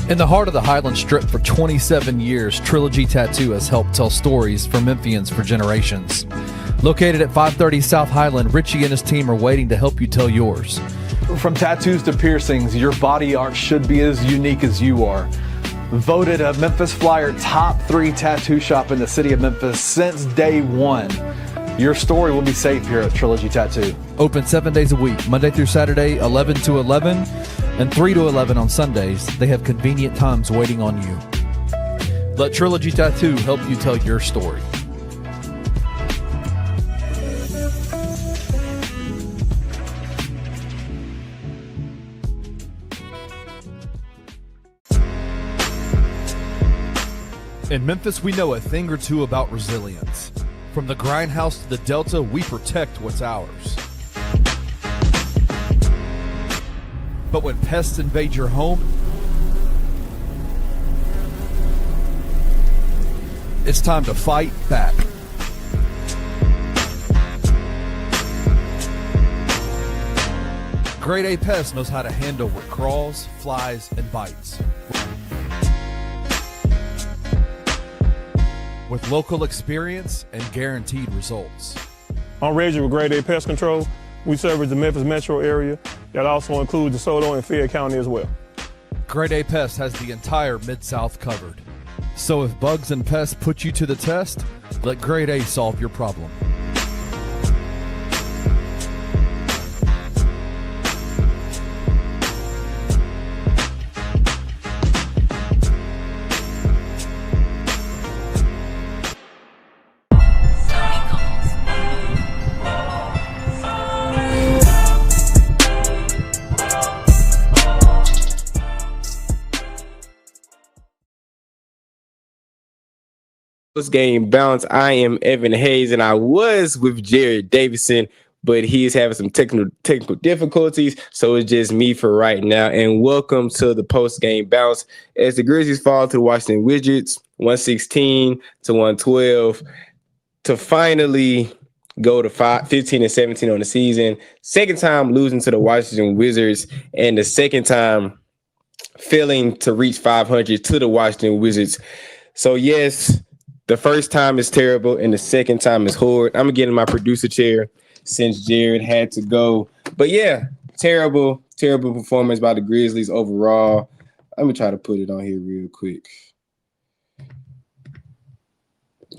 In the heart of the Highland Strip for 27 years, Trilogy Tattoo has helped tell stories for Memphians for generations. Located at 530 South Highland, Richie and his team are waiting to help you tell yours. From tattoos to piercings, your body art should be as unique as you are. Voted a Memphis Flyer top 3 tattoo shop in the city of Memphis since day one. Your story will be safe here at Trilogy Tattoo. Open 7 days a week, Monday through Saturday, 11 to 11, and 3 to 11 on Sundays. They have convenient times waiting on you. Let Trilogy Tattoo help you tell your story. In Memphis, we know a thing or two about resilience. From the grindhouse to the Delta, we protect what's ours. But when pests invade your home, it's time to fight back. Grade A Pest knows how to handle what crawls, flies, and bites. With local experience and guaranteed results. I'm Reggie with Grade A Pest Control. We service the Memphis metro area. That also includes DeSoto and Fayette County as well. Grade A Pest has the entire Mid-South covered. So if bugs and pests put you to the test, let Grade A solve your problem. Game bounce. I am Evan Hayes, and I was with Jared Davison, but he is having some technical difficulties, so it's just me for right now. And welcome to the post game bounce as the Grizzlies fall to the Washington Wizards, 116 to 112, to finally go to 15 and 17 on the season. Second time losing to the Washington Wizards, and the second time failing to reach 500 to the Washington Wizards. So yes, the first time is terrible, and the second time is horrid. I'm going to get in my producer chair since Jared had to go. But yeah, terrible performance by the Grizzlies overall. Let me try to put it on here real quick.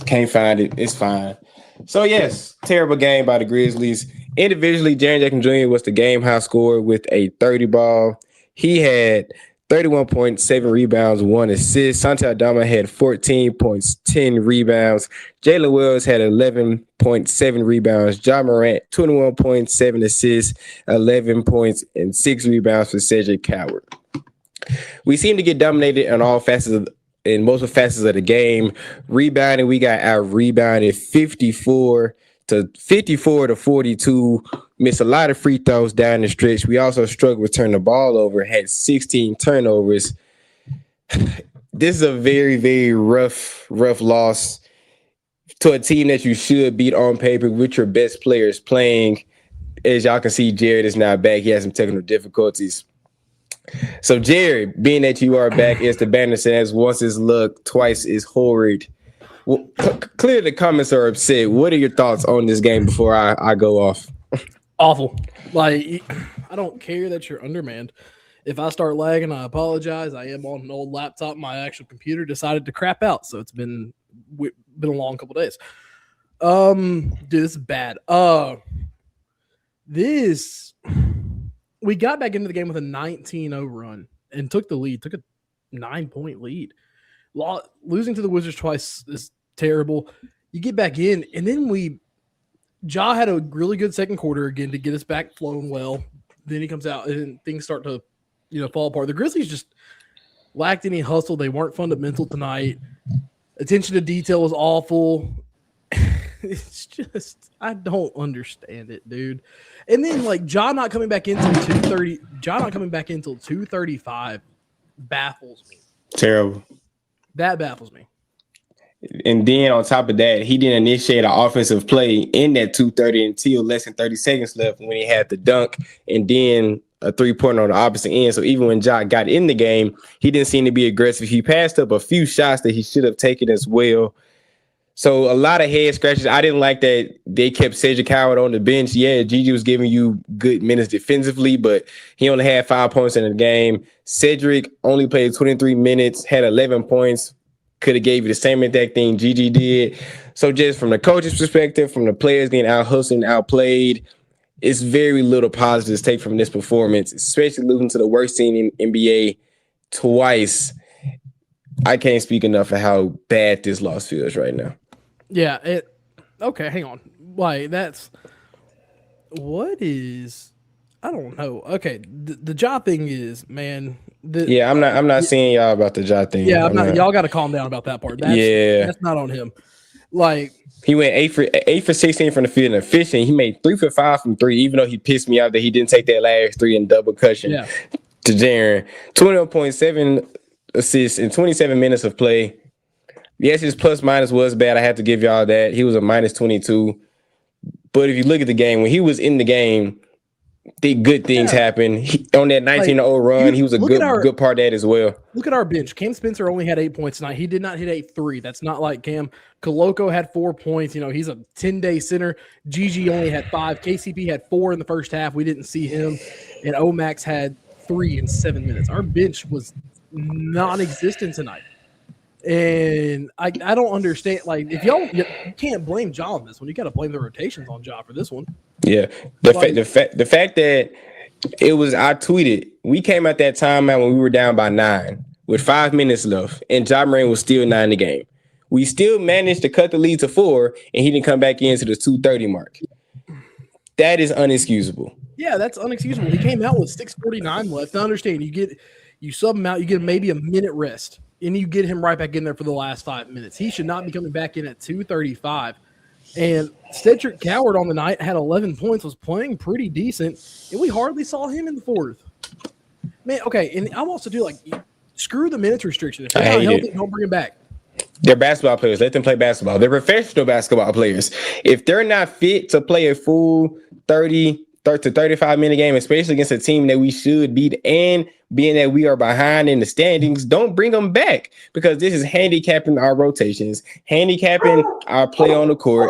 Can't find it. It's fine. So yes, terrible game by the Grizzlies. Individually, Jaren Jackson Jr. was the game high scorer with a 30 ball. He had 31.7 rebounds, 1 assist. Santi Aldama had 14 points, 10 rebounds. Jalen Wells had 11.7 rebounds. Ja Morant, 21.7 assists, 11 points, and 6 rebounds for Cedric Coward. We seem to get dominated in most facets of the game. Rebounding, we got out-rebounded 54 to 42. Missed a lot of free throws down the stretch. We also struggled with turning the ball over, had 16 turnovers. This is a very, very rough loss to a team that you should beat on paper with your best players playing. As y'all can see, Jared is now back. He has some technical difficulties. So, Jared, being that you are back, as the banner says, once is luck, twice is horrid. Well, clearly the comments are upset. What are your thoughts on this game before I go off? Awful. Like, I don't care that you're undermanned. If I start lagging, I apologize. I am on an old laptop. My actual computer decided to crap out, so it's been a long couple days. Dude, this is bad. We got back into the game with a 19-0 run and took the lead. Took a 9-point lead. Losing to the Wizards twice is terrible. You get back in, and then Ja had a really good second quarter again to get us back flowing well. Then he comes out, and things start to, fall apart. The Grizzlies just lacked any hustle. They weren't fundamental tonight. Attention to detail was awful. It's just, I don't understand it, dude. And then, Ja not coming back until 2:30. Ja not coming back until 2:35 baffles me. Terrible. That baffles me. And then on top of that, he didn't initiate an offensive play in that 2:30 until less than 30 seconds left when he had the dunk. And then a 3-pointer on the opposite end. So even when Ja got in the game, he didn't seem to be aggressive. He passed up a few shots that he should have taken as well. So a lot of head scratches. I didn't like that they kept Cedric Howard on the bench. Yeah, Gigi was giving you good minutes defensively, but he only had 5 points in the game. Cedric only played 23 minutes, had 11 points. Could have gave you the same exact thing Gigi did. So just from the coach's perspective, from the players getting out-hustled and outplayed, it's very little positive to take from this performance, especially losing to the worst team in NBA twice. I can't speak enough of how bad this loss feels right now. Yeah. Okay, hang on. Like, I don't know. Okay, the Ja thing is, man. I'm not seeing y'all about the Ja thing. Yeah, y'all got to calm down about that part. That's not on him. Like, he went 8 for 16 from the field and efficient. He made 3 for 5 from 3, even though he pissed me off that he didn't take that last 3 in double cushion to Jaren. 21.7 assists in 27 minutes of play. Yes, his plus minus was bad. I have to give y'all that. He was a minus 22. But if you look at the game, when he was in the game, good things happened. On that 19-0 run, he was a good part of that as well. Look at our bench. Cam Spencer only had 8 points tonight. He did not hit 8-3. That's not like Cam. Koloko had 4 points. You know, he's a 10-day center. Gigi only had 5. KCP had 4 in the first half. We didn't see him. And Omax had 3 in 7 minutes. Our bench was non-existent tonight. And I don't understand. Like, if you can't blame Ja on this one. You got to blame the rotations on Ja for this one. Yeah, the fact that it was, I tweeted, we came at that timeout when we were down by 9 with 5 minutes left, and Ja Morant was still 9 in the game. We still managed to cut the lead to 4, and he didn't come back into the 2:30 mark. That is unexcusable. Yeah, that's unexcusable. He came out with 6:49 left. I understand. You sub him out, you get maybe a minute rest, and you get him right back in there for the last 5 minutes. He should not be coming back in at 2:35. And Cedric Howard on the night had 11 points, was playing pretty decent, and we hardly saw him in the fourth. Man, okay, and I'm also do like screw the minutes restriction. If they're not healthy, don't bring him back. They're basketball players. Let them play basketball. They're professional basketball players. If they're not fit to play a full 30 to 35-minute game, especially against a team that we should beat, and being that we are behind in the standings, don't bring them back, because this is handicapping our rotations, handicapping our play on the court.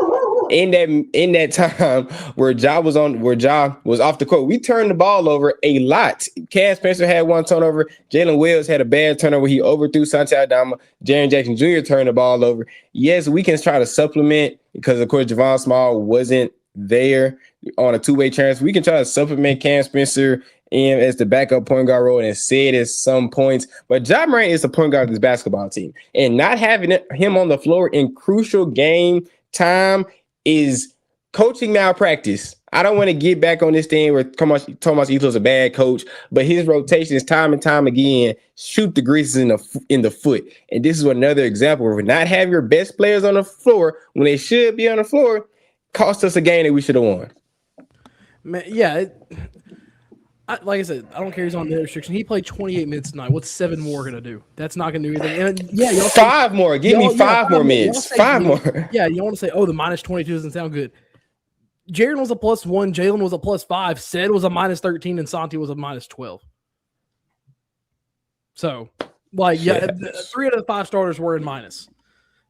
In that time where Ja was off the court, we turned the ball over a lot. Cam Spencer had 1 turnover. Jalen Wells had a bad turnover. He overthrew Santi Aldama. Jaren Jackson Jr. turned the ball over. Yes, we can try to supplement, because of course Javon Small wasn't there on a 2-way transfer. We can try to supplement Cam Spencer and as the backup point guard role, and it said at some points, but Ja Morant is the point guard of this basketball team, and not having him on the floor in crucial game time is coaching malpractice. I don't want to get back on this thing where Thomas Eto's a bad coach, but his rotations time and time again shoot the Grizzlies in the foot. And this is another example where not having your best players on the floor when they should be on the floor cost us a game that we should have won. Man, yeah. Like I said, I don't care he's on the restriction. He played 28 minutes tonight. What's 7 more going to do? That's not going to do anything. And yeah, y'all say, 5 more. Give me 5 more minutes. 5 more. Yeah, you want to say, the minus 22 doesn't sound good. Jaren was a +1. Jalen was a +5. Ced was a -13, and Santi was a -12. So, like, 3 out of the 5 starters were in minus.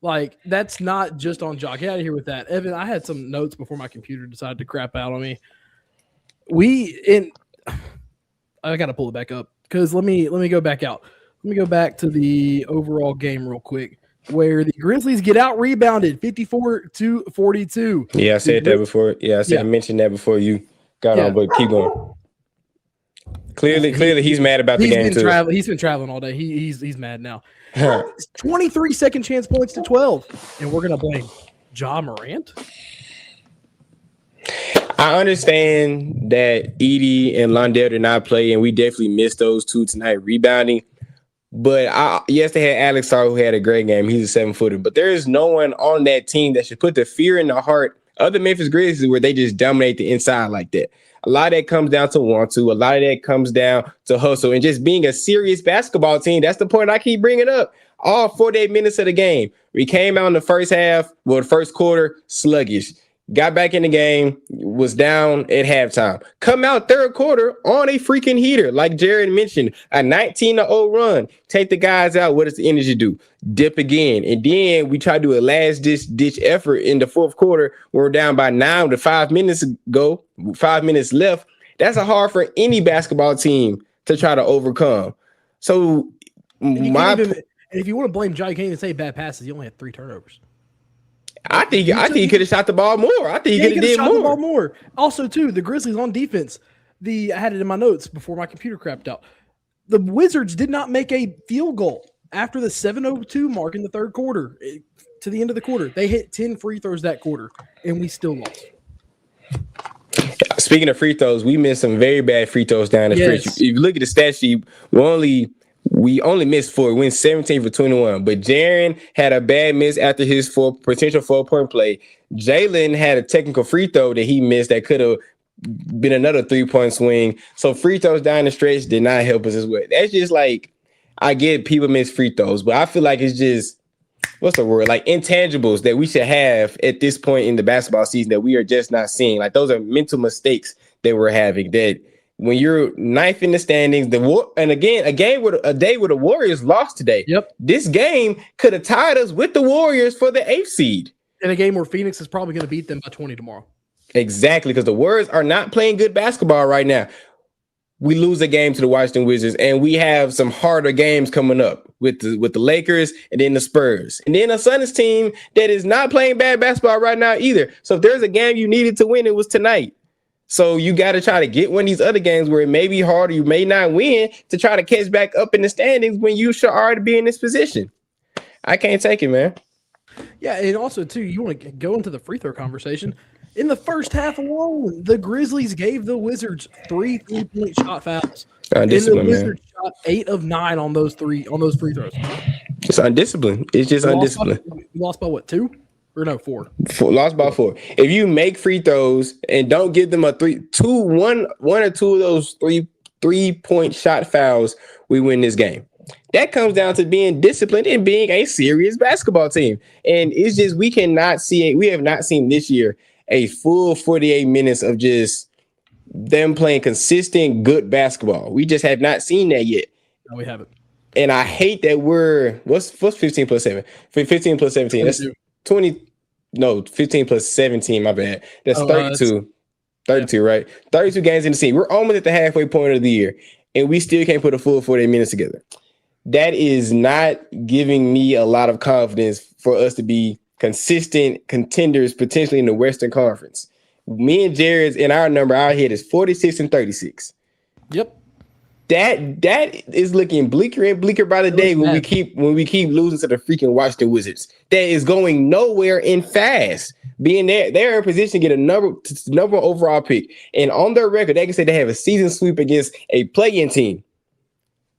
Like, that's not just on Ja. Get out of here with that. Evan, I had some notes before my computer decided to crap out on me. I got to pull it back up, because let me go back out. Let me go back to the overall game real quick, where the Grizzlies get out rebounded 54-42. Yeah, I said that before. Yeah, I mentioned that before you got on, but keep going. Clearly, he's mad about the game too. He's been traveling all day. He's mad now. 23 second chance points to 12, and we're gonna blame Ja Morant. I understand that Edie and Londell did not play, and we definitely missed those two tonight rebounding. But yes, they had Alex Sarr, who had a great game. He's a 7-footer. But there is no one on that team that should put the fear in the heart of the Memphis Grizzlies where they just dominate the inside like that. A lot of that comes down to want to. A lot of that comes down to hustle and just being a serious basketball team. That's the point I keep bringing up. All 48 minutes of the game. We came out in the first half, the first quarter, sluggish. got back in the game, was down at halftime. Come out third quarter on a freaking heater, like Jared mentioned, a 19-0 run. Take the guys out. What does the energy do? Dip again. And then we try to do a last ditch effort in the fourth quarter. We're down by 9 to 5 minutes ago, 5 minutes left. That's a hard for any basketball team to try to overcome. So if you want to blame Jai, you can't even say bad passes. He only had 3 turnovers. I think he could have shot the ball more. I think he could have did shot the ball more. more. Also, too, the Grizzlies on defense. I had it in my notes before my computer crapped out. The Wizards did not make a field goal after the 7:02 mark in the third quarter to the end of the quarter. They hit 10 free throws that quarter, and we still lost. Speaking of free throws, we missed some very bad free throws down the stretch. If you look at the stat sheet, we only missed 4. We went 17 for 21. But Jaren had a bad miss after his potential 4-point play. Jalen had a technical free throw that he missed that could have been another 3-point swing. So free throws down the stretch did not help us as well. That's just like, I get people miss free throws, but I feel like it's just, what's the word? Like intangibles that we should have at this point in the basketball season that we are just not seeing. Like those are mental mistakes that we're having, that when you're ninth in the standings, and again, a day where the Warriors lost today. Yep. This game could have tied us with the Warriors for the 8th seed. In a game where Phoenix is probably going to beat them by 20 tomorrow. Exactly, because the Warriors are not playing good basketball right now. We lose a game to the Washington Wizards, and we have some harder games coming up with the Lakers and then the Spurs. And then a Suns team that is not playing bad basketball right now either. So if there's a game you needed to win, it was tonight. So you got to try to get one of these other games where it may be harder, you may not win, to try to catch back up in the standings when you should already be in this position. I can't take it, man. Yeah, and also, too, you want to go into the free throw conversation. In the first half alone, the Grizzlies gave the Wizards 3 3-point shot fouls. And the Wizards shot 8 of 9 on those free throws. It's undisciplined. It's just undisciplined. We lost by what, 2? Or no, 4. Lost by 4. If you make free throws and don't give them one or two of those 3-point shot fouls, we win this game. That comes down to being disciplined and being a serious basketball team. And it's just, we have not seen this year a full 48 minutes of just them playing consistent, good basketball. We just have not seen that yet. No, we haven't. And I hate that what's 15 plus 7? 15 plus 17. That's 20. No, 15 plus 17. My bad. That's 32. 32, right? 32 games in the season. We're almost at the halfway point of the year, and we still can't put a full 48 minutes together. That is not giving me a lot of confidence for us to be consistent contenders potentially in the Western Conference. Me and Jared's in our number out here is 46 and 36. Yep. That is looking bleaker and bleaker by the day when we keep losing to the freaking Washington Wizards. That is going nowhere and fast. Being there, they're in a position to get a number overall pick. And on their record, they can say they have a season sweep against a play-in team.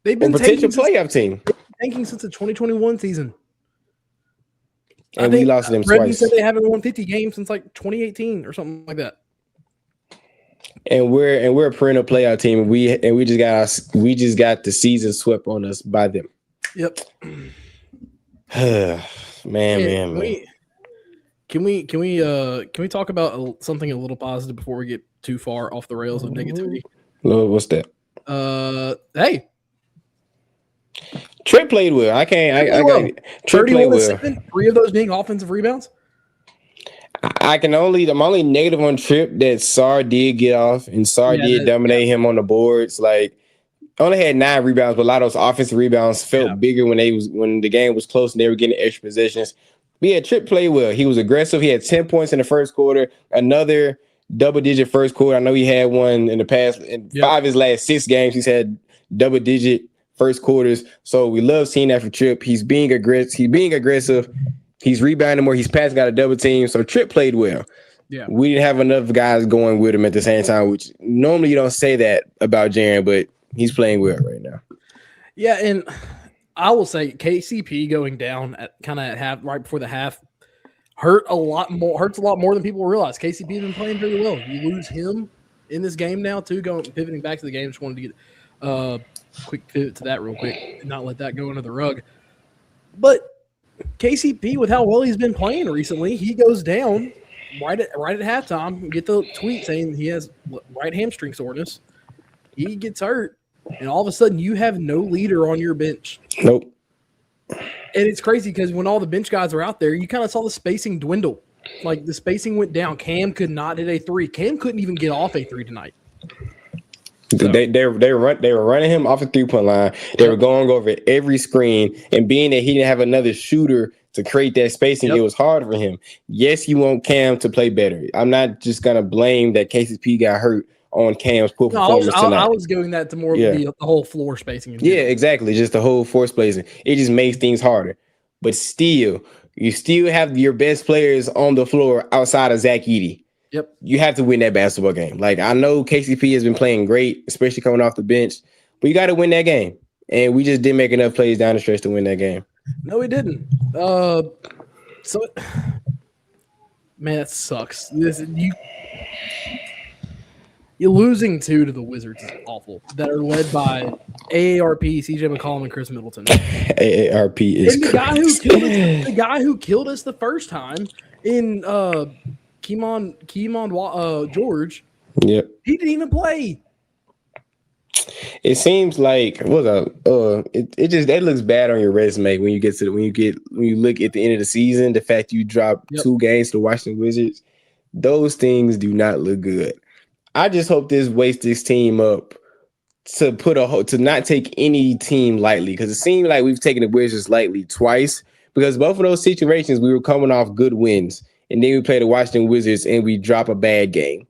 They've been potential playoff team. Tanking since the 2021 season. And we lost them twice. Said they haven't won 50 games since like 2018 or something like that. And we're a perennial playoff team. We just got the season swept on us by them. Yep. man. Can we talk about something a little positive before we get too far off the rails of negativity? What's that? Hey. Tripp played well. Tripp played well. 3 of those being offensive rebounds. I'm only negative on Tripp that Sar did get off, and Sar did dominate him on the boards. Like, only had 9 rebounds, but a lot of those offensive rebounds felt bigger when the game was close and they were getting extra possessions. But yeah, Tripp played well. He was aggressive. He had 10 points in the first quarter, another double-digit first quarter. I know he had one in the past. In 5 of his last 6 games, he's had double-digit first quarters. So we love seeing that for Tripp. He's being aggressive. He's rebounding more. He's passing out a double team. So Tripp played well. Yeah. We didn't have enough guys going with him at the same time, which normally you don't say that about Jaren, but he's playing well right now. Yeah, and I will say KCP going down at half, right before the half, hurts a lot more than people realize. KCP has been playing very well. You lose him in this game now too. Pivoting back to the game, just wanted to get quick pivot to that real quick and not let that go under the rug. But KCP, with how well he's been playing recently, he goes down. right at halftime, get the tweet saying he has right hamstring soreness. He gets hurt, and all of a sudden you have no leader on your bench. Nope. And it's crazy because when all the bench guys are out there, you kind of saw the spacing dwindle. Like the spacing went down. Cam could not hit a three. Cam couldn't even get off a three tonight. So. They were running him off the 3-point line. They were going over every screen, and being that he didn't have another shooter to create that spacing, it was hard for him. Yes, you want Cam to play better. I'm not just gonna blame that KCP got hurt on Cam's poor performance tonight. I was giving that to more of the whole floor spacing. Yeah, exactly. Just the whole floor spacing. It just makes things harder. But still, you still have your best players on the floor outside of Zach Edey. Yep. You have to win that basketball game. Like, I know KCP has been playing great, especially coming off the bench, but you got to win that game. And we just didn't make enough plays down the stretch to win that game. No, we didn't. Man, that sucks. You're losing 2 to the Wizards is awful. That are led by AARP, CJ McCollum, and Chris Middleton. AARP is and the guy who killed us the first time in Keemon George. Yep. He didn't even play. It seems like that looks bad on your resume when you look at the end of the season. The fact you dropped 2 games to the Washington Wizards, those things do not look good. I just hope this wakes this team up to not take any team lightly, because it seems like we've taken the Wizards lightly twice, because both of those situations we were coming off good wins, and then we play the Washington Wizards and we drop a bad game.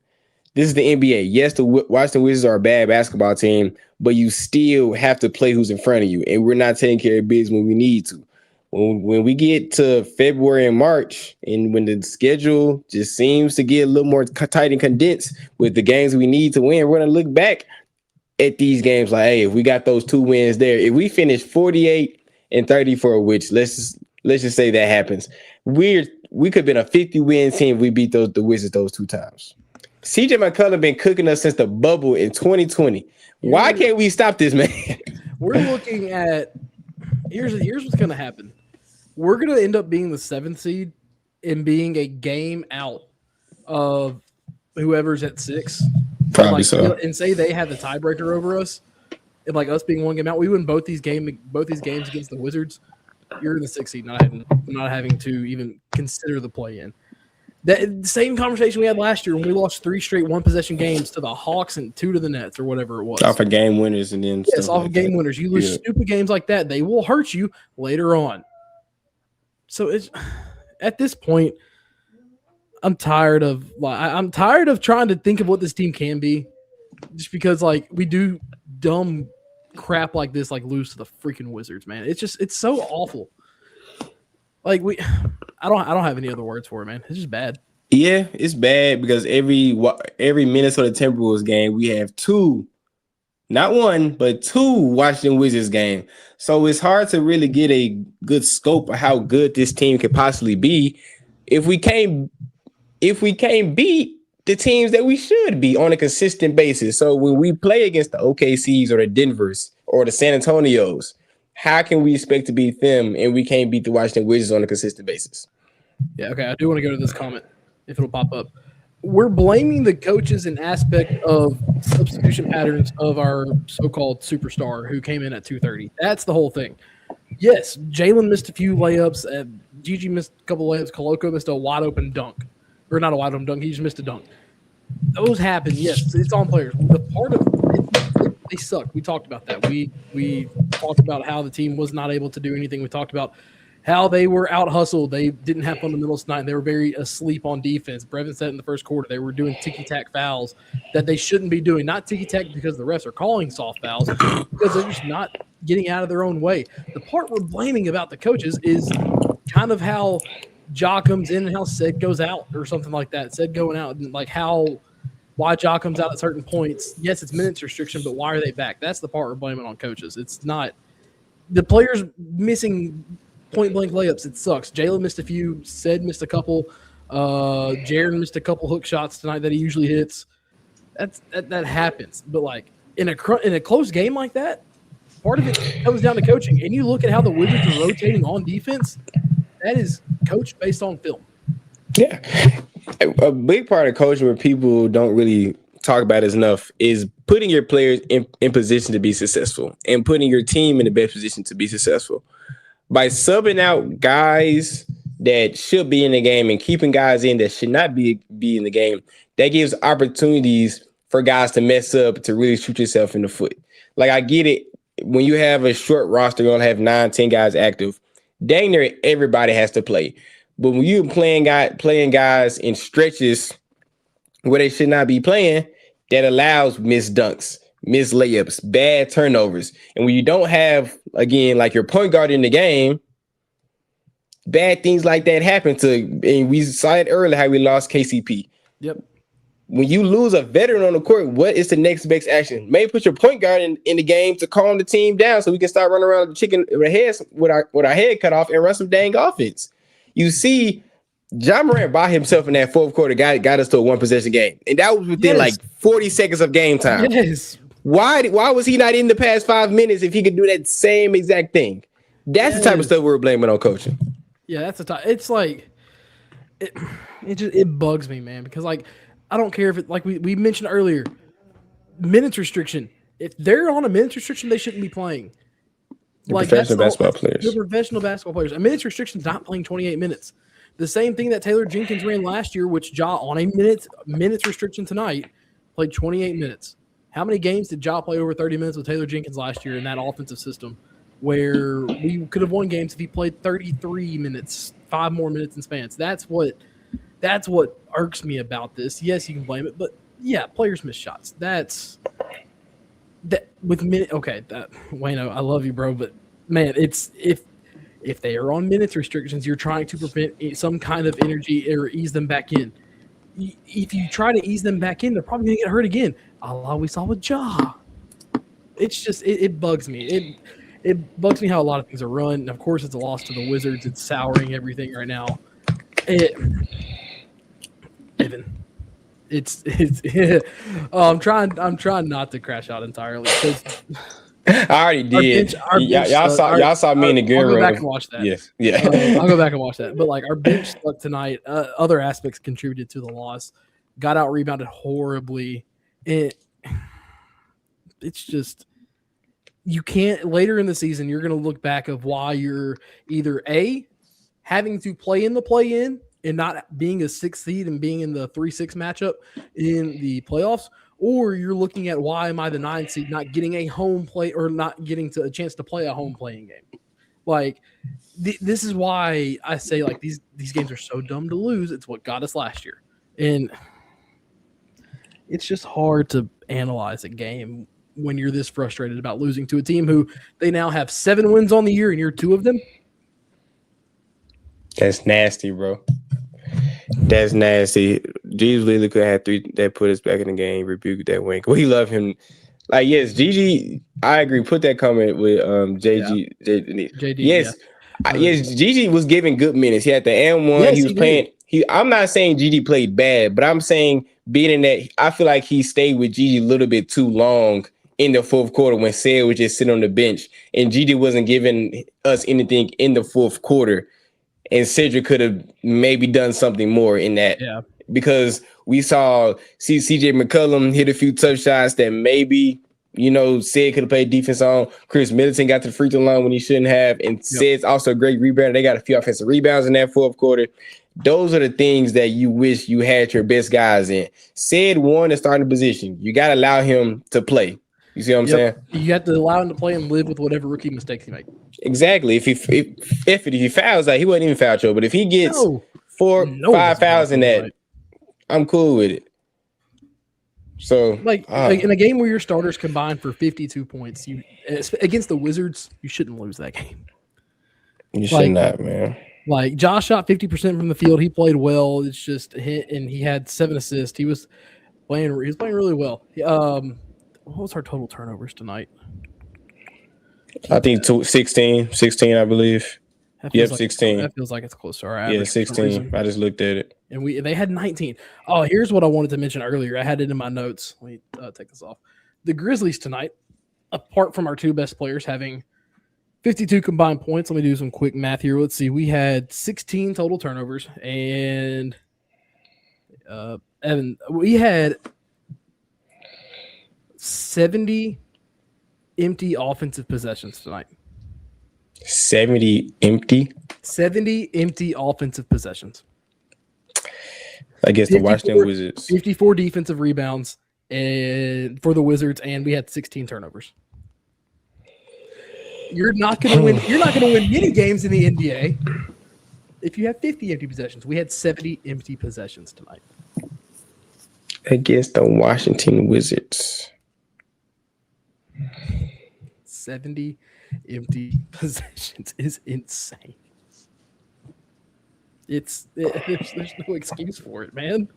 This is the NBA. Yes, the Washington Wizards are a bad basketball team, but you still have to play who's in front of you, and we're not taking care of business when we need to. When we get to February and March, and when the schedule just seems to get a little more tight and condensed with the games we need to win, we're going to look back at these games like, hey, if we got those 2 wins there, if we finish 48-34, which let's just say that happens, we could have been a 50-win team if we beat the Wizards those 2 times. CJ McCollum been cooking us since the bubble in 2020. Why can't we stop this, man? We're looking at here's what's going to happen. We're going to end up being the 7th seed and being a game out of whoever's at 6. Probably so. And say they have the tiebreaker over us, and like us being 1 game out, we win both these games against the Wizards. You're in the 6th seed, not having to even consider the play-in. That same conversation we had last year when we lost 3 straight 1-possession games to the Hawks and 2 to the Nets or whatever it was. Off of game winners and then off of game winners. You lose stupid games like that, they will hurt you later on. So it's at this point, I'm tired of trying to think of what this team can be, just because like we do dumb crap like this, like lose to the freaking Wizards, man. It's so awful. Like I don't have any other words for it, man. It's just bad. Yeah, it's bad because every Minnesota Timberwolves game we have 2, not 1, but 2 Washington Wizards game. So it's hard to really get a good scope of how good this team could possibly be if we can't beat the teams that we should be on a consistent basis. So when we play against the OKCs or the Denvers or the San Antonios, how can we expect to beat them and we can't beat the Washington Wizards on a consistent basis? Yeah, okay. I do want to go to this comment if it'll pop up. We're blaming the coaches in aspect of substitution patterns of our so-called superstar who came in at 2:30. That's the whole thing. Yes, Jalen missed a few layups. Gigi missed a couple layups. Koloko missed a wide-open dunk. Or not a wide-open dunk. He just missed a dunk. Those happen, yes. It's on players. The part of it, they suck. We talked about that. We talked about how the team was not able to do anything. We talked about how they were out-hustled. They didn't have fundamentals tonight. They were very asleep on defense. Brevin said in the first quarter they were doing ticky-tack fouls that they shouldn't be doing. Not ticky-tack because the refs are calling soft fouls, because they're just not getting out of their own way. The part we're blaming about the coaches is kind of how Ja comes in and how Sed goes out or something like that. Sed going out and like why Ja comes out at certain points. Yes, it's minutes restriction, but why are they back? That's the part we're blaming on coaches. It's not the players missing point-blank layups. It sucks. Jalen missed a few. Sed missed a couple. Jaron missed a couple hook shots tonight that he usually hits. That happens. But like in a close game like that, part of it comes down to coaching. And you look at how the Wizards are rotating on defense. That is coached based on film. Yeah. A big part of coaching where people don't really talk about it enough is putting your players in position to be successful and putting your team in the best position to be successful. By subbing out guys that should be in the game and keeping guys in that should not be in the game, that gives opportunities for guys to mess up, to really shoot yourself in the foot. Like, I get it. When you have a short roster, you're going to have 9, 10 guys active. Dang near everybody has to play. But when you're playing guys in stretches where they should not be playing, that allows missed dunks, missed layups, bad turnovers. And when you don't have, again, like your point guard in the game, bad things like that happen and we saw it earlier how we lost KCP. Yep. When you lose a veteran on the court, what is the next best action? Maybe put your point guard in the game to calm the team down so we can start running around the chicken with heads with our head cut off and run some dang offense. You see, Ja Morant by himself in that fourth quarter got us to a one possession game. And that was within like 40 seconds of game time. Yes. Why was he not in the past 5 minutes if he could do that same exact thing? That's the type of stuff we're blaming on coaching. Yeah, that's the type. It's like it bugs me, man, because like I don't care if it, like we mentioned earlier, minutes restriction. If they're on a minutes restriction, they shouldn't be playing. Like professional basketball players. They're professional basketball players. A minutes restriction is not playing 28 minutes. The same thing that Taylor Jenkins ran last year, which Ja on a minutes restriction tonight played 28 minutes. How many games did Ja play over 30 minutes with Taylor Jenkins last year in that offensive system, where we could have won games if he played 33 minutes, 5 more minutes in spans? That's what irks me about this. Yes, you can blame it, but yeah, players miss shots. That's that with minute. Okay, Wayno, I love you, bro, but man, it's if they are on minutes restrictions, you're trying to prevent some kind of energy or ease them back in. If you try to ease them back in, they're probably going to get hurt again. A la we saw with Ja. It's just it bugs me. It bugs me how a lot of things are run. And of course, it's a loss to the Wizards. It's souring everything right now. I'm trying not to crash out entirely because I already did. Y'all saw me in the gear room. I'll go back and watch that. Yes, yeah. I'll go back and watch that. But like our bench stuck tonight. Other aspects contributed to the loss. Got out rebounded horribly. It's just you can't. Later in the season, you're going to look back of why you're either A, having to play in the play-in and not being a 6th seed and being in the 3-6 matchup in the playoffs, or you're looking at why am I the 9th seed not getting a home play or not getting a chance to play a home playing game. Like this is why I say like these games are so dumb to lose. It's what got us last year. And it's just hard to analyze a game when you're this frustrated about losing to a team who they now have 7 wins on the year and you're 2 of them. That's nasty, bro. That's nasty. Jesus really could have 3 that put us back in the game, rebuke that wink. We love him. Like, yes, Gigi, I agree. Put that comment with JG. Yeah. JD, yes. Yeah. Yes, Gigi was giving good minutes. He had the M1. Yes, he was playing. I'm not saying Gigi played bad, but I'm saying being in that, I feel like he stayed with Gigi a little bit too long in the fourth quarter when Sid was just sitting on the bench and Gigi wasn't giving us anything in the fourth quarter. And Cedric could have maybe done something more in that. Yeah. Because we saw CJ McCollum hit a few tough shots that maybe, Sid could have played defense on. Chris Middleton got to the free throw line when he shouldn't have. And Sid's also a great rebounder. They got a few offensive rebounds in that fourth quarter. Those are the things that you wish you had your best guys in. Sid won the starting position. You got to allow him to play. You see what I'm saying? You have to allow him to play and live with whatever rookie mistakes he makes. Exactly. If he fouls, like he wasn't even foul trouble, but if he gets 5 fouls in that, I'm cool with it. So, like in a game where your starters combined for 52 points, you against the Wizards, you shouldn't lose that game. You should not, man. Like Josh shot 50% from the field. He played well. It's just hit, and he had 7 assists. He was playing really well. What was our total turnovers tonight? I think 16, I believe. Yep, 16. That feels like it's close to our average. Yeah, 16. I just looked at it. And they had 19. Oh, here's what I wanted to mention earlier. I had it in my notes. Let me take this off. The Grizzlies tonight, apart from our 2 best players having 52 combined points, let me do some quick math here. Let's see. We had 16 total turnovers, and Evan, we had 70 empty offensive possessions tonight. 70 empty. 70 empty offensive possessions. I guess the Washington Wizards. 54 defensive rebounds and for the Wizards, and we had 16 turnovers. You're not going to win. You're not going to win many games in the NBA if you have 50 empty possessions. We had 70 empty possessions tonight Against the Washington Wizards. 70 empty possessions is insane. There's no excuse for it, man.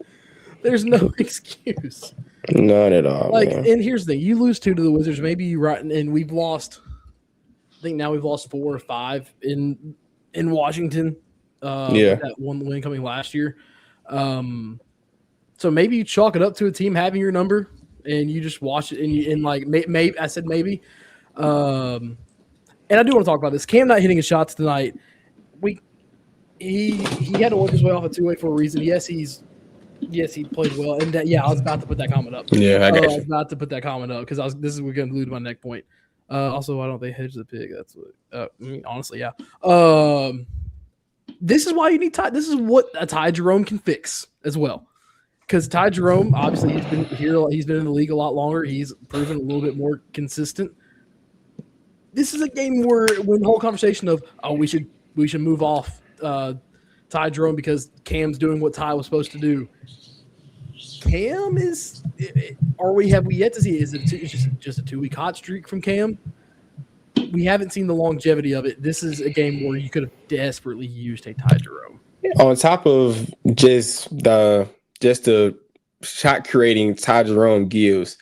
There's no excuse. None at all. Like, man. and here's the thing: you lose 2 to the Wizards, maybe you right, and we've lost. I think now we've lost 4 or 5 in Washington. That one win coming last year. So maybe you chalk it up to a team having your number, and you just watch it. And like maybe I said maybe. And I do want to talk about this. Cam not hitting his shots tonight. He had to work his way off a 2-way for a reason. Yes, he played well. And I was about to put that comment up. Yeah, I got you. I was about to put that comment up because this is going to glued to my neck point. Also, why don't they hedge the pig? That's what. Honestly, yeah. This is why you need Ty. This is what a Ty Jerome can fix as well. Because Ty Jerome, obviously, he's been here. He's been in the league a lot longer. He's proven a little bit more consistent. This is a game where when the whole conversation of we should move off Ty Jerome because Cam's doing what Ty was supposed to do. Cam is. Have we yet to see? Is it just a 2-week hot streak from Cam? We haven't seen the longevity of it. This is a game where you could have desperately used a Ty Jerome. On top of just the shot creating Ty Jerome gives,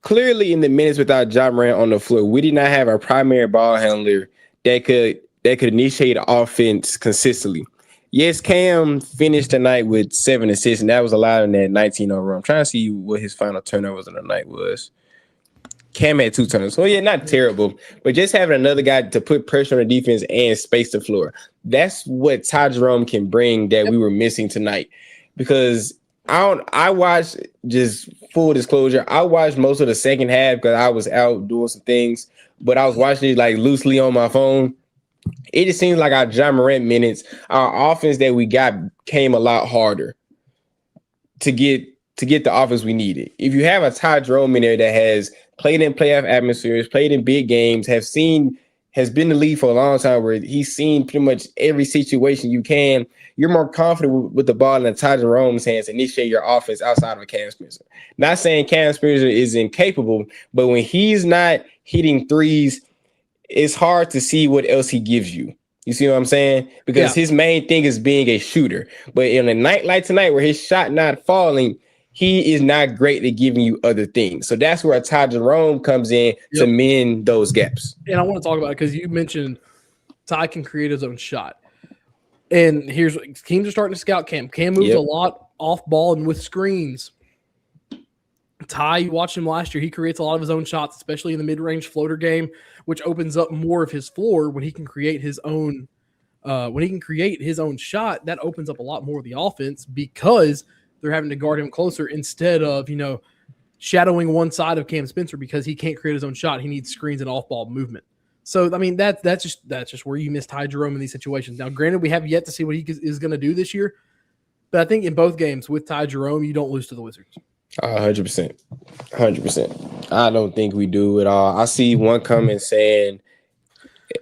clearly in the minutes without John Morant on the floor, we did not have a primary ball handler that could initiate offense consistently. Yes, Cam finished the night with 7 assists, and that was a lot in that 19-0 run. I'm trying to see what his final turnovers in the night was. Cam had 2 turnovers. So, yeah, not terrible. But just having another guy to put pressure on the defense and space the floor, that's what Ty Jerome can bring that we were missing tonight. Because I watched, just full disclosure, I watched most of the second half because I was out doing some things. But I was watching it like loosely on my phone. It just seems like our John Morant minutes, our offense that we got came a lot harder to get the offense we needed. If you have a Ty Jerome in there that has played in playoff atmospheres, played in big games, has been in the league for a long time where he's seen pretty much every situation you can, you're more confident with the ball in Ty Jerome's hands to initiate your offense outside of a Cam Spencer. Not saying Cam Spencer is incapable, but when he's not hitting threes, it's hard to see what else he gives you. You see what I'm saying? Because his main thing is being a shooter. But in a night like tonight where his shot not falling, he is not great at giving you other things. So that's where Ty Jerome comes in to mend those gaps. And I want to talk about it because you mentioned Ty can create his own shot. And here's teams are starting to scout Cam. Cam moves a lot off ball and with screens. Ty, you watched him last year. He creates a lot of his own shots, especially in the mid-range floater game, which opens up more of his floor when he can create his own. When he can create his own shot, that opens up a lot more of the offense because they're having to guard him closer instead of shadowing one side of Cam Spencer because he can't create his own shot. He needs screens and off-ball movement. So I mean that's just where you miss Ty Jerome in these situations. Now, granted, we have yet to see what he is going to do this year, but I think in both games with Ty Jerome, you don't lose to the Wizards. 100%. 100%. I don't think we do at all. I see one comment saying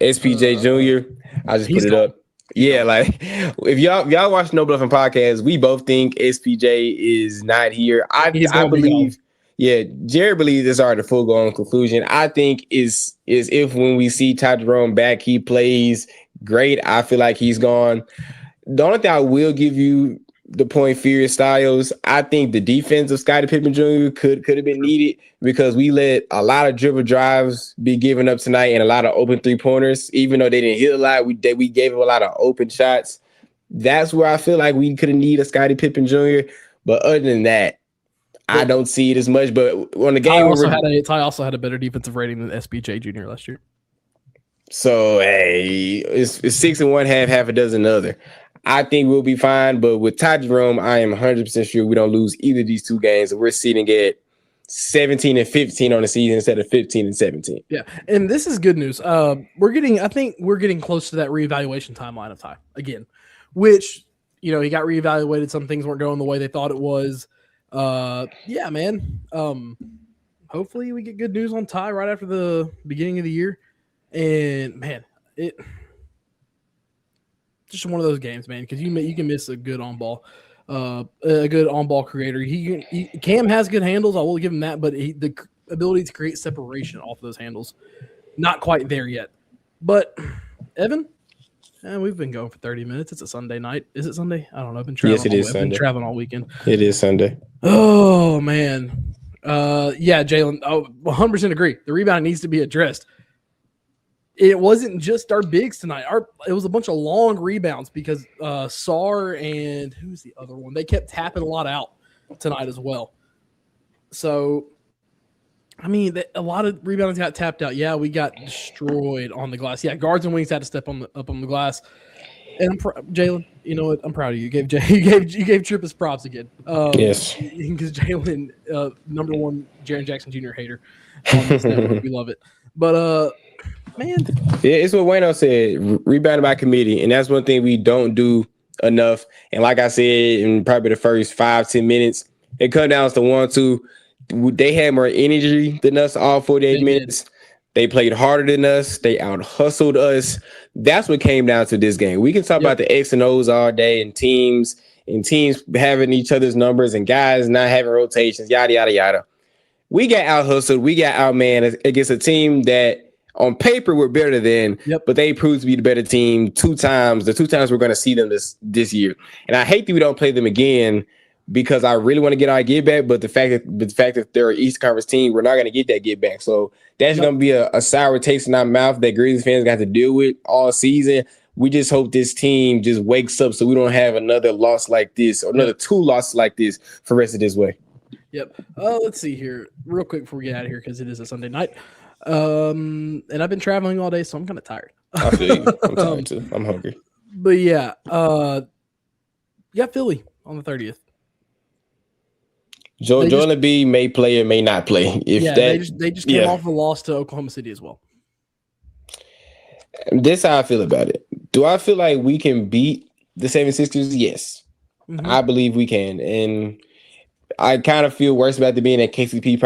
SPJ Jr. I just put it up. Yeah, like if y'all watch No Bluffing podcast, we both think SPJ is not here. I believe, Jared believes it's already the foregone conclusion. I think is if when we see Ty Jerome back, he plays great. I feel like he's gone. The only thing I will give you the point Furious Styles, I think the defense of Scottie Pippen Jr. could have been needed because we let a lot of dribble drives be given up tonight and a lot of open 3-pointers. Even though they didn't hit a lot, we gave him a lot of open shots. That's where I feel like we could have needed a Scottie Pippen Jr. But other than that, I don't see it as much. But on the game, Ty also had a better defensive rating than SPJ Jr. last year. So hey, it's 6 in one half, half a dozen the other. I think we'll be fine. But with Ty Jerome, I am 100% sure we don't lose either of these two games. We're sitting at 17-15 on the season instead of 15-17. Yeah, and this is good news. I think we're getting close to that reevaluation timeline of Ty again, which, he got reevaluated. Some things weren't going the way they thought it was. Yeah, man. Hopefully we get good news on Ty right after the beginning of the year. And man, just one of those games, man, because you can miss a good on ball creator. Cam has good handles. I will give him that, but the ability to create separation off those handles, not quite there yet. But Evan, we've been going for 30 minutes. It's a Sunday night. Is it Sunday? I don't know. I've been traveling. Yes, it is Sunday. I've been traveling all weekend. It is Sunday. Oh man, yeah, Jalen. 100% agree. The rebound needs to be addressed. It wasn't just our bigs tonight. It was a bunch of long rebounds because Sar and who's the other one? They kept tapping a lot out tonight as well. So, I mean, a lot of rebounds got tapped out. Yeah, we got destroyed on the glass. Yeah, guards and wings had to step up on the glass. And Jalen, you know what? I'm proud of you. You gave Tripp his props again. Yes, because Jalen, number one, Jaren Jackson Jr. hater on this network. We love it. But man, yeah, it's what Wayno said. Rebounding by committee, and that's one thing we don't do enough. And like I said, in probably the first 5-10 minutes, it comes down to 1-2. They had more energy than us all 48 minutes. They played harder than us. They out hustled us. That's what came down to this game. We can talk about the X and O's all day and teams having each other's numbers and guys not having rotations, yada, yada, yada. We got out hustled. We got outmanned against a team that on paper we're better than, but they proved to be the better team 2 times. The 2 times we're going to see them this year. And I hate that we don't play them again because I really want to get our get back. But the fact that they're an East Conference team, we're not going to get that get back. So that's going to be a sour taste in our mouth that Grizzlies fans got to deal with all season. We just hope this team just wakes up so we don't have another loss like this or another 2 losses like this for the rest of this way. Yep. Let's see here real quick before we get out of here because it is a Sunday night. And I've been traveling all day, so I'm kind of tired. I feel you. I'm tired too. I'm hungry. But yeah, you got Philly on the 30th. Joel Embiid may play or may not play. They just came off a loss to Oklahoma City as well. This is how I feel about it. Do I feel like we can beat the 76ers? Yes. Mm-hmm. I believe we can. And I kind of feel worse about the being that KCP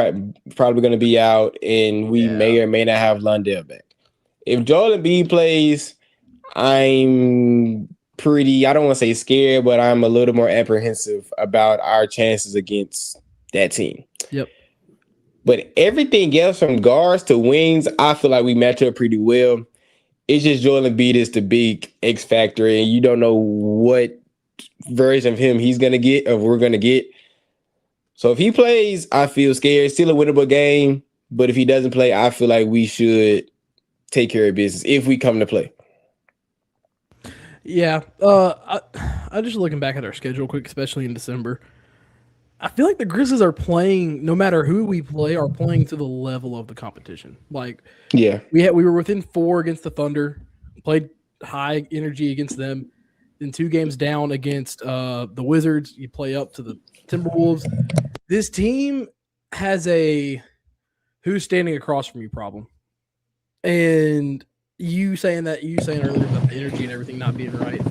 probably going to be out and we may or may not have Lundell back. If Joel Embiid plays, I'm I don't want to say scared, but I'm a little more apprehensive about our chances against that team. Yep. But everything else from guards to wings, I feel like we match up pretty well. It's just Joel Embiid is the big X factor, and you don't know what version of him he's going to get or we're going to get. So if he plays, I feel scared. Still a winnable game, but if he doesn't play, I feel like we should take care of business if we come to play. Yeah. I just looking back at our schedule quick, especially in December. I feel like the Grizzlies are playing, no matter who we play, are playing to the level of the competition. Like, we were within 4 against the Thunder, played high energy against them. Then 2 games down against the Wizards. You play up to the Timberwolves. This team has a who's standing across from you problem. And you saying earlier about the energy and everything not being right.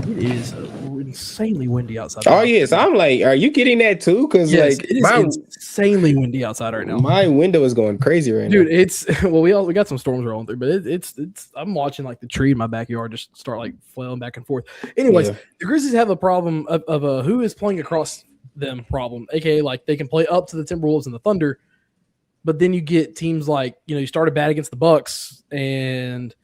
It is insanely windy outside. Oh, yes. I'm like, are you getting that too? Because it is insanely windy outside right now. My window is going crazy right now. Dude, it's we got some storms rolling through, but it's I'm watching like the tree in my backyard just start like flailing back and forth. Anyways, the Grizzlies have a problem of a who is playing across them problem, aka like they can play up to the Timberwolves and the Thunder, but then you get teams like you started bad against the Bucks and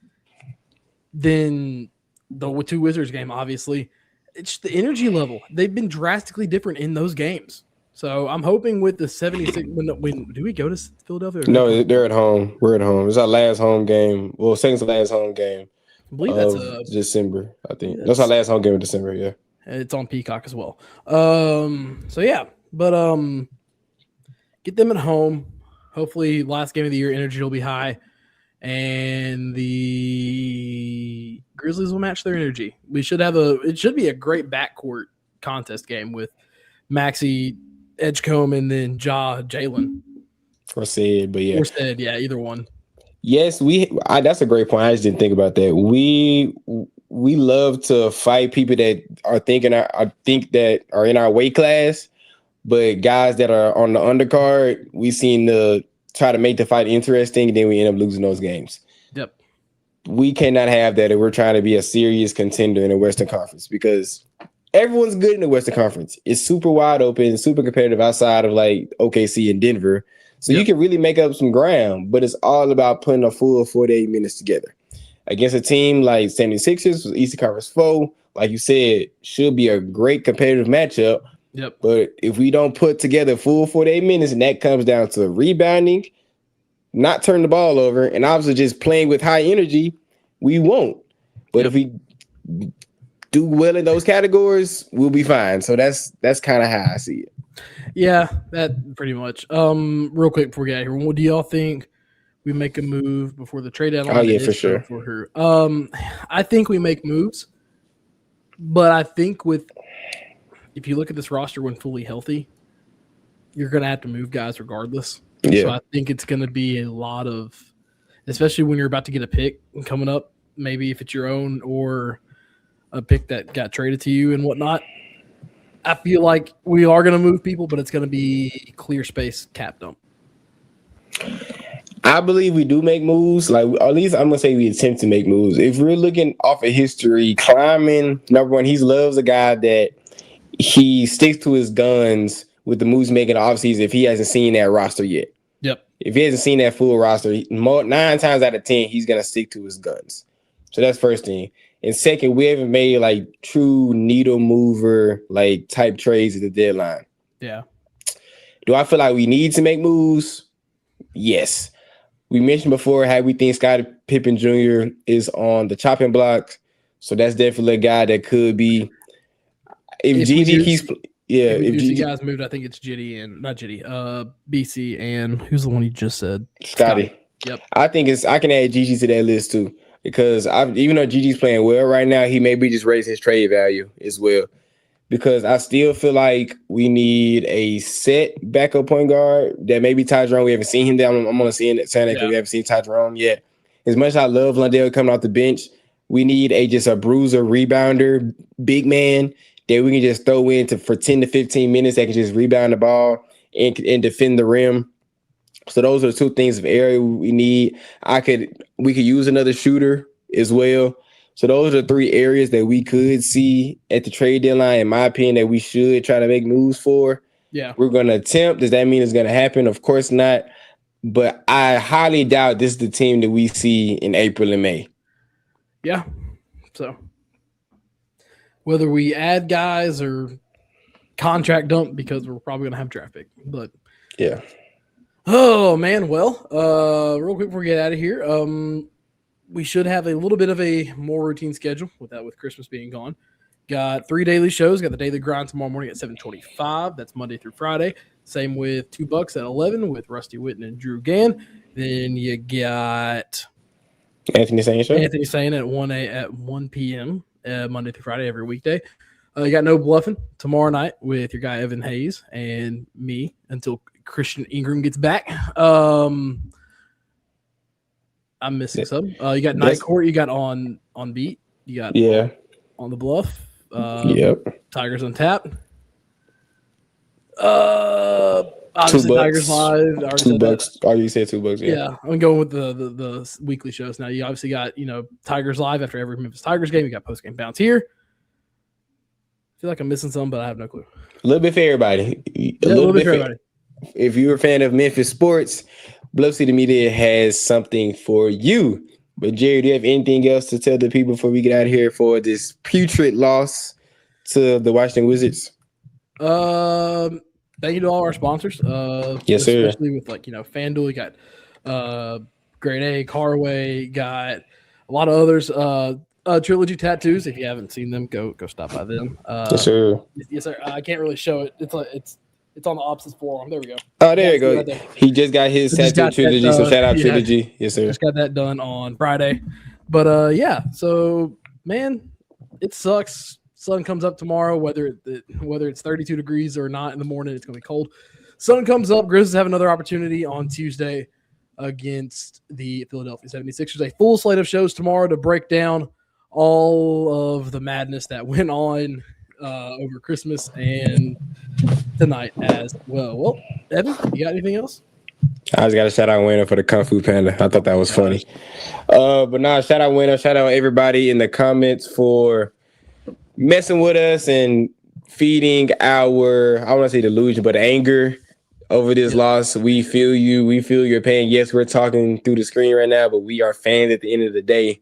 then the 2 Wizards game, obviously. It's the energy level. They've been drastically different in those games. So I'm hoping with the 76 when do we go to Philadelphia? No, they're at home. We're at home. It's our last home game. Well, second to last home game. I believe that's December, I think. That's our last home game of December, yeah. It's on Peacock as well. So yeah, but get them at home. Hopefully last game of the year energy will be high. And the Grizzlies will match their energy. It should be a great backcourt contest game with Maxey, Edgecombe, and then Jalen. Or said, but yeah. Or said, yeah, either one. Yes, that's a great point. I just didn't think about that. We love to fight people that think that are in our weight class, but guys that are on the undercard, we seem to try to make the fight interesting, and then we end up losing those games. Yep. We cannot have that if we're trying to be a serious contender in the Western Conference, because everyone's good in the Western Conference. It's super wide open, super competitive outside of like OKC and Denver. So you can really make up some ground, but it's all about putting a full 48 minutes together. Against a team like 76ers, Eastern Conference foe, like you said, should be a great competitive matchup. Yep. But if we don't put together full 48 minutes, and that comes down to rebounding, not turning the ball over, and obviously just playing with high energy, we won't. But if we do well in those categories, we'll be fine. So that's kind of how I see it. Yeah, that pretty much. Real quick before we get out of here, what do y'all think we make a move before the trade deadline? Oh yeah, for sure. For her, I think we make moves, but I think if you look at this roster when fully healthy, you're gonna have to move guys regardless. Yeah. So I think it's gonna be a lot of, especially when you're about to get a pick coming up, maybe if it's your own or a pick that got traded to you and whatnot. I feel like we are going to move people, but it's going to be clear space cap dump. I believe we do make moves. Like, at least I'm going to say we attempt to make moves. If we're looking off of history, Kleiman, number one, he loves a guy that he sticks to his guns with the moves making offseason if he hasn't seen that roster yet. Yep. If he hasn't seen that full roster, 9 times out of 10, he's going to stick to his guns. So that's first thing. And second, we haven't made like true needle mover like type trades at the deadline. Yeah. Do I feel like we need to make moves? Yes. We mentioned before how we think Scottie Pippen Jr. is on the chopping block. So that's definitely a guy that could be. If Gigi keeps, if Gigi guys moved, I think it's BC and who's the one you just said? Scottie. Yep. I can add Gigi to that list too. Because even though Gigi's playing well right now, he may be just raising his trade value as well. Because I still feel like we need a set backup point guard that maybe Ty Jerome. We haven't seen him there. I'm going to saying that because we haven't seen Ty Jerome yet. As much as I love Lundell coming off the bench, we need just a bruiser, rebounder, big man that we can just throw in for 10 to 15 minutes that can just rebound the ball and defend the rim. So those are the two things of area we need. We could use another shooter as well. So those are the 3 areas that we could see at the trade deadline, in my opinion, that we should try to make moves for. Yeah. We're going to attempt. Does that mean it's going to happen? Of course not. But I highly doubt this is the team that we see in April and May. Yeah. So whether we add guys or contract dump, because we're probably going to have draft pick. But yeah. Oh, man. Well, real quick before we get out of here, we should have a little bit of a more routine schedule with Christmas being gone. Got 3 daily shows. Got the Daily Grind tomorrow morning at 7:25. That's Monday through Friday. Same with 2 Bucks at 11 with Rusty Witten and Drew Gann. Then you got Anthony Sane at 1 p.m. Monday through Friday every weekday. You got No Bluffing tomorrow night with your guy Evan Hayes and me until Christian Ingram gets back. I'm missing some. You got Night Court. You got on Beat. You got on the Bluff. Tigers on Tap. Obviously 2 Bucks. Tigers Live. 2 Bucks. Oh, you said 2 Bucks. Yeah, I'm going with the weekly shows now. You obviously got Tigers Live after every Memphis Tigers game. You got post game bounce here. I feel like I'm missing some, but I have no clue. A little bit for everybody. A little bit for everybody. If you're a fan of Memphis sports, Bluff City Media has something for you. But Jerry, do you have anything else to tell the people before we get out of here for this putrid loss to the Washington Wizards? Thank you to all our sponsors. Yes, sir. Especially with FanDuel, you got Grade A, Carway, got a lot of others. Trilogy Tattoos. If you haven't seen them, go stop by them. Yes, sir. Yes, sir. I can't really show it. It's on the opposite forearm. There we go. Oh, there you go. Right there. He just got his tattoo trilogy. So shout out Trilogy. Yes, sir. Just got that done on Friday. But so man, it sucks. Sun comes up tomorrow, whether it's 32 degrees or not in the morning, it's going to be cold. Sun comes up. Grizzlies have another opportunity on Tuesday against the Philadelphia 76ers. A full slate of shows tomorrow to break down all of the madness that went on over Christmas and tonight as well. Well, Evan, you got anything else? I just got to shout out Winner for the Kung Fu Panda. I thought that was funny. But no, shout out Winner. Shout out everybody in the comments for messing with us and feeding our, I want to say delusion, but anger over this loss. We feel you. We feel your pain. Yes, we're talking through the screen right now, but we are fans at the end of the day.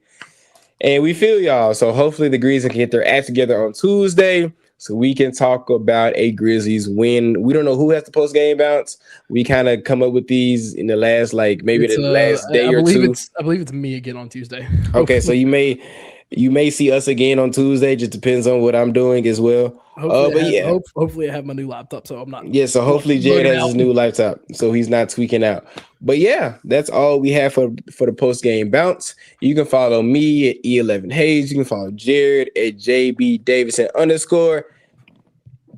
And we feel y'all. So hopefully the Grizzlies can get their act together on Tuesday so we can talk about a Grizzlies win. We don't know who has the post-game bounce. We kind of come up with these in the last, like, maybe the last day or two. I believe it's me again on Tuesday. Okay, so you may see us again on Tuesday. Just depends on what I'm doing as well. Hopefully I have my new laptop, so I'm not. Yeah, so hopefully Jared has his new laptop, so he's not tweaking out. But yeah, that's all we have for the post game bounce. You can follow me at E11 Hayes. You can follow Jared at JB Davidson _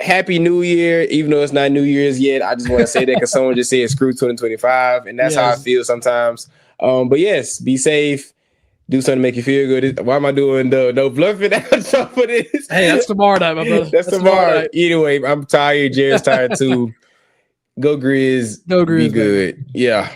Happy New Year, even though it's not New Year's yet. I just want to say that because someone just said screw 2025, and that's how I feel sometimes. But yes, be safe. Do something to make you feel good. Why am I doing the no bluffing outro for this? Hey, that's tomorrow night, my brother. That's tomorrow night. Anyway, I'm tired. Jared's tired too. Go Grizz. Go Grizz. Be good. Baby. Yeah.